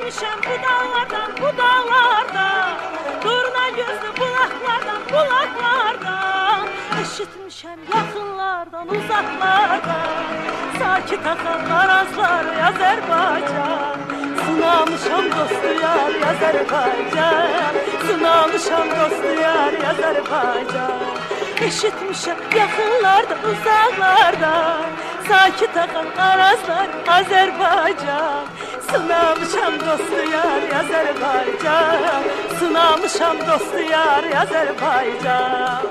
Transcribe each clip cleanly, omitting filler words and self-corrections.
Eşitmişem bu dağlardan, bu dağlardan, durna gözlü bulaklardan. Eşitmişem yakınlardan, uzaklardan, sakit akan arazlar Azerbaycan. Sınamışam dostu yar Azerbaycan, sınamışam dostu yar Azerbaycan. Eşitmişem yakınlardan, uzaklardan, sakit akan arazlar Azerbaycan. Sınamışam dostu yar Azerbaycan, sınamışam dostu yar Azerbaycan.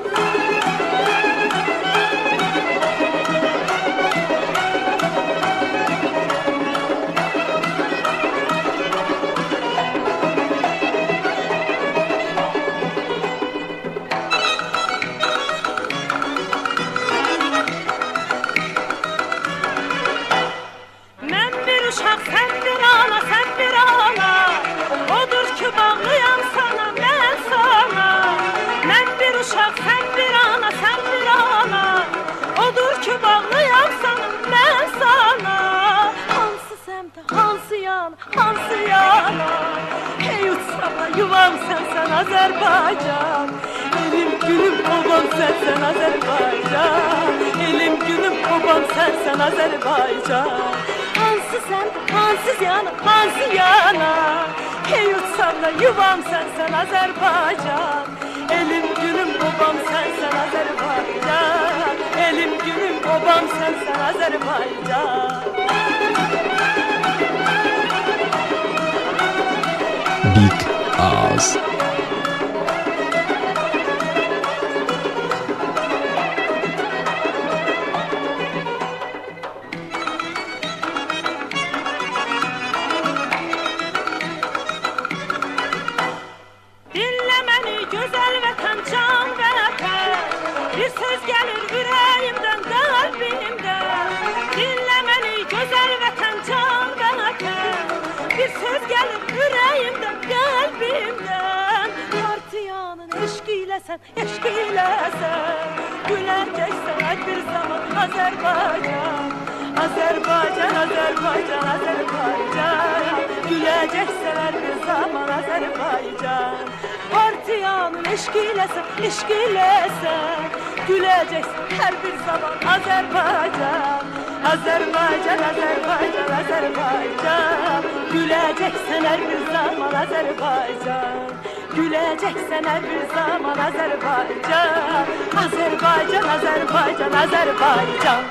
Uşaq sen bir ana, sen bir ana, odur ki bağlıyam sana, mən sana. Mən bir uşaq sen bir ana, sen bir ana, odur ki bağlıyam sana, mən sana. Hansı səmtə, hansı yana, hansı yana, hey uçsana yuvam sensen Azerbaycan. Elim gülüm obam sensen Azerbaycan, elim gülüm obam sensen Azerbaycan. Hansız yana, hansı yana, hey uçsam da yuvam sensen Azerbaycan. Elim günüm babam sensen Azerbaycan, elim günüm babam sensen Azerbaycan. Big Ağız. Güzel vatan, can vatan, bir söz gelir yüreğimden, kalbimden. Dinle beni güzel vatan, can vatan, bir söz gelir yüreğimden, kalbimden. Partiyanın eşkiyle sen, güleceksen hep bir zaman Azerbaycan. Azerbaycan, Azerbaycan, Azerbaycan, güleceksen her bir zaman Azerbaycan. Partiyanın eşkiyle sen, güleceksin her bir zaman Azerbaycan. Azerbaycan, Azerbaycan, Azerbaycan, güleceksin her bir zaman Azerbaycan. Güleceksin her bir zaman Azerbaycan. Azerbaycan, Azerbaycan, Azerbaycan.